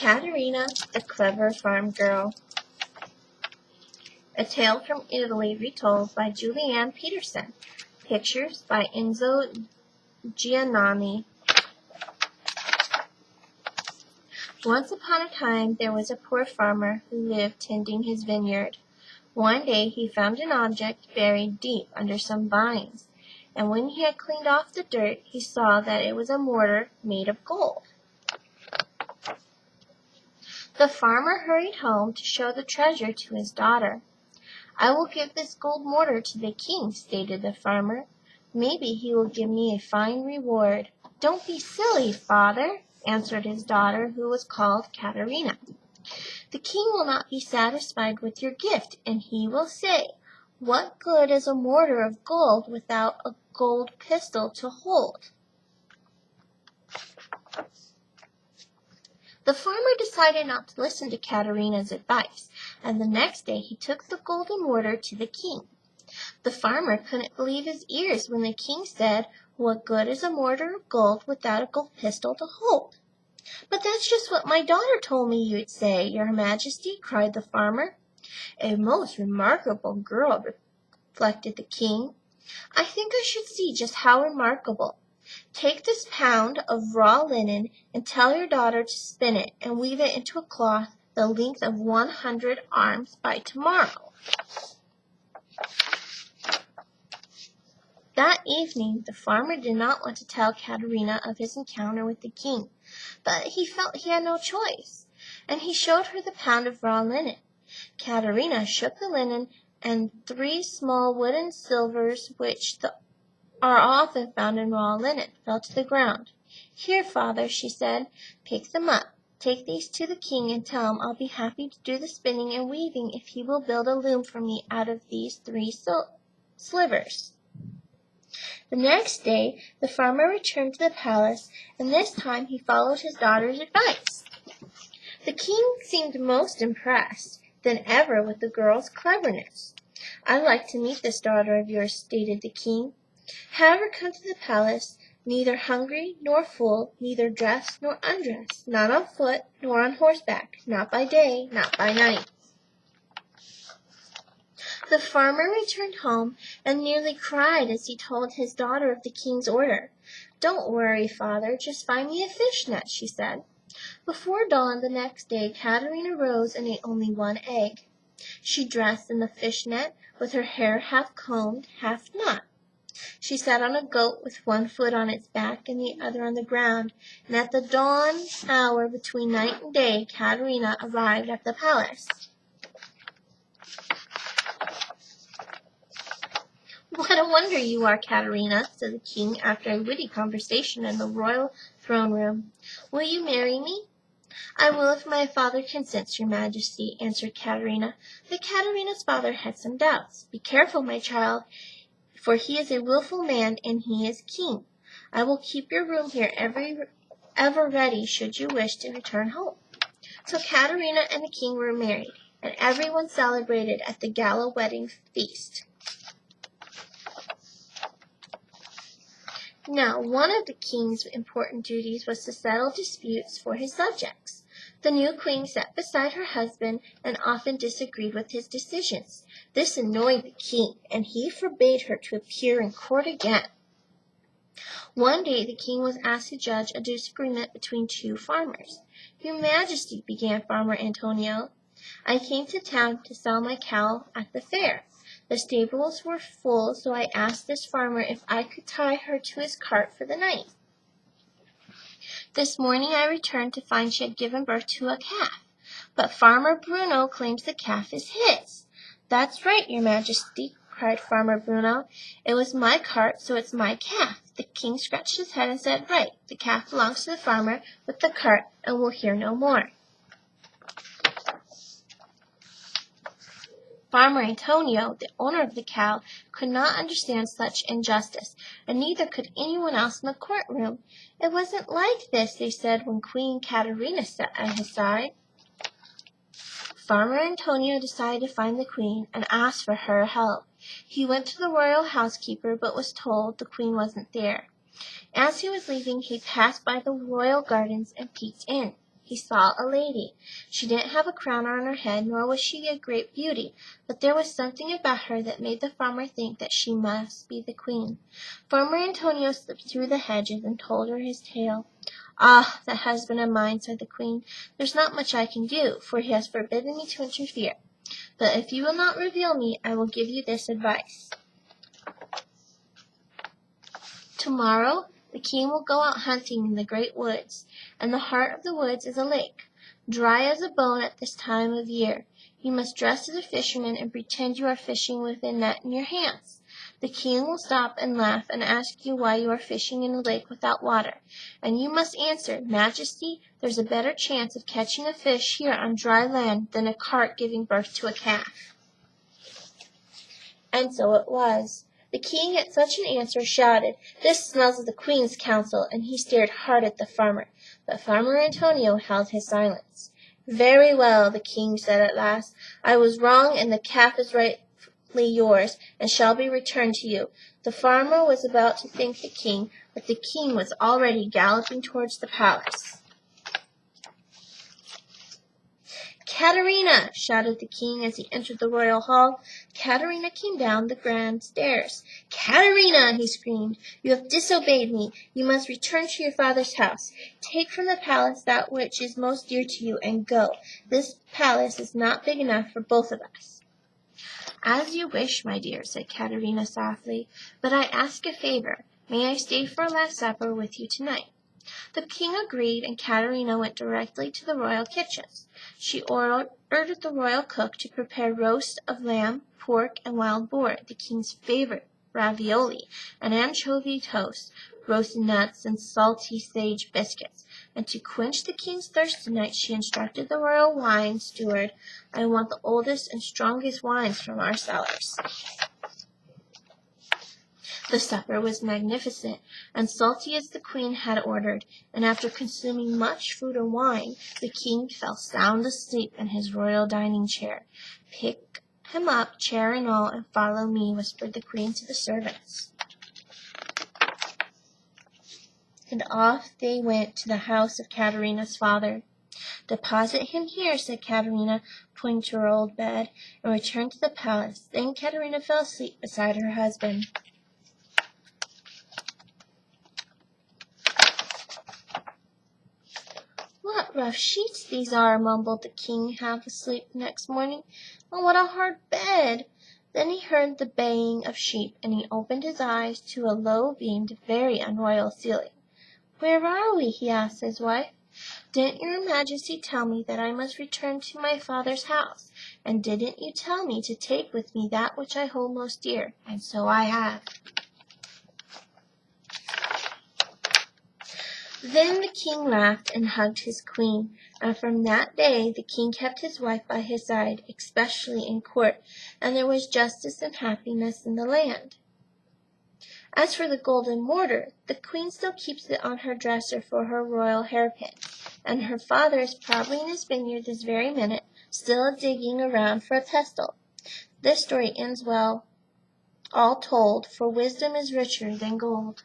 Caterina, the Clever Farm Girl. A Tale from Italy retold by Julianne Peterson. Pictures by Enzo Giannani. Once upon a time there was a poor farmer who lived tending his vineyard. One day he found an object buried deep under some vines, and when he had cleaned off the dirt, he saw that it was a mortar made of gold. The farmer hurried home to show the treasure to his daughter. "I will give this gold mortar to the king," stated the farmer. "Maybe he will give me a fine reward." "Don't be silly, father," answered his daughter, who was called Caterina. "The king will not be satisfied with your gift, and he will say, 'What good is a mortar of gold without a gold pistol to hold?'" The farmer decided not to listen to Caterina's advice, and the next day he took the golden mortar to the king. The farmer couldn't believe his ears when the king said, "What good is a mortar of gold without a gold pistol to hold?" "But that's just what my daughter told me you'd say, your majesty," cried the farmer. "A most remarkable girl," reflected the king. "I think I should see just how remarkable. Take this pound of raw linen and tell your daughter to spin it and weave it into a cloth the length of 100 arms by tomorrow." That evening the farmer did not want to tell Caterina of his encounter with the king, but he felt he had no choice, and he showed her the pound of raw linen. Caterina shook the linen, and 3 small wooden silvers, which are often found in raw linen, fell to the ground. "Here, father," she said, "pick them up. Take these to the king and tell him I'll be happy to do the spinning and weaving if he will build a loom for me out of these 3 slivers." The next day the farmer returned to the palace, and this time he followed his daughter's advice. The king seemed most impressed than ever with the girl's cleverness. "I'd like to meet this daughter of yours," stated the king. "Have her come to the palace, neither hungry nor full, neither dressed nor undressed, not on foot nor on horseback, not by day, not by night." The farmer returned home and nearly cried as he told his daughter of the king's order. "Don't worry, father, just find me a fish net," she said. Before dawn the next day Caterina rose and ate only 1 egg. She dressed in the fish net, with her hair half combed, half not. She sat on a goat with 1 foot on its back and the other on the ground, and at the dawn hour between night and day Caterina arrived at the palace. "What a wonder you are, Caterina," said the king after a witty conversation in the royal throne room. "Will you marry me?" "I will if my father consents, your majesty," answered Caterina. But Caterina's father had some doubts. "Be careful, my child, for he is a willful man and he is king. I will keep your room here ever ready should you wish to return home." So Caterina and the king were married, and everyone celebrated at the gala wedding feast. Now, one of the king's important duties was to settle disputes for his subjects. The new queen sat beside her husband and often disagreed with his decisions. This annoyed the king, and he forbade her to appear in court again. One day the king was asked to judge a disagreement between 2 farmers. "Your majesty," began Farmer Antonio, "I came to town to sell my cow at the fair. The stables were full, so I asked this farmer if I could tie her to his cart for the night. This morning I returned to find she had given birth to a calf, but Farmer Bruno claims the calf is his." "That's right, your majesty," cried Farmer Bruno. "It was my cart, so it's my calf." The king scratched his head and said, "Right, the calf belongs to the farmer with the cart, and we'll hear no more." Farmer Antonio, the owner of the cow, could not understand such injustice, and neither could anyone else in the courtroom. "It wasn't like this," they said when Queen Caterina sat at his side. Farmer Antonio decided to find the queen and asked for her help. He went to the royal housekeeper, but was told the queen wasn't there. As he was leaving, he passed by the royal gardens and peeked in. he saw a lady. She didn't have a crown on her head, nor was she a great beauty, but there was something about her that made the farmer think that she must be the queen. Farmer Antonio slipped through the hedges and told her his tale. "Ah, that husband of mine," said the queen, "there's not much I can do, for he has forbidden me to interfere. But if you will not reveal me, I will give you this advice. Tomorrow the king will go out hunting in the great woods, and the heart of the woods is a lake, dry as a bone at this time of year. You must dress as a fisherman and pretend you are fishing with a net in your hands. The king will stop and laugh and ask you why you are fishing in a lake without water, and you must answer, 'Majesty, there's a better chance of catching a fish here on dry land than a cart giving birth to a calf.'" And so it was. The king at such an answer shouted, "This smells of the queen's counsel," and he stared hard at the farmer. But Farmer Antonio held his silence. "Very well," the king said at last. "I was wrong, and the calf is rightfully yours, and shall be returned to you." The farmer was about to thank the king, but the king was already galloping towards the palace. "Caterina!" shouted the king as he entered the royal hall. Caterina came down the grand stairs. "Caterina!" he screamed, "you have disobeyed me. You must return to your father's house. Take from the palace that which is most dear to you, and go. This palace is not big enough for both of us." "As you wish, my dear," said Caterina softly, "but I ask a favor. May I stay for a last supper with you tonight?" The king agreed, and Caterina went directly to the royal kitchens. She ordered the royal cook to prepare roast of lamb, pork, and wild boar, the king's favorite, ravioli, and anchovy toast, roasted nuts, and salty sage biscuits. And to quench the king's thirst tonight, she instructed the royal wine steward, "I want the oldest and strongest wines from our cellars." The supper was magnificent, and salty as the queen had ordered, and after consuming much food and wine, the king fell sound asleep in his royal dining chair. "Pick him up, chair and all, and follow me," whispered the queen to the servants. And off they went to the house of Caterina's father. "Deposit him here," said Caterina, pointing to her old bed, and returned to the palace. Then Caterina fell asleep beside her husband. "What rough sheets these are," mumbled the king, half asleep next morning. "Oh, what a hard bed!" Then he heard the baying of sheep, and he opened his eyes to a low-beamed, very unroyal ceiling. "Where are we?" he asked his wife. "Didn't your Majesty tell me that I must return to my father's house? And didn't you tell me to take with me that which I hold most dear? And so I have." Then the king laughed and hugged his queen, and from that day the king kept his wife by his side, especially in court, and there was justice and happiness in the land. As for the golden mortar, the queen still keeps it on her dresser for her royal hairpin, and her father is probably in his vineyard this very minute, still digging around for a pestle. This story ends well, all told, for wisdom is richer than gold.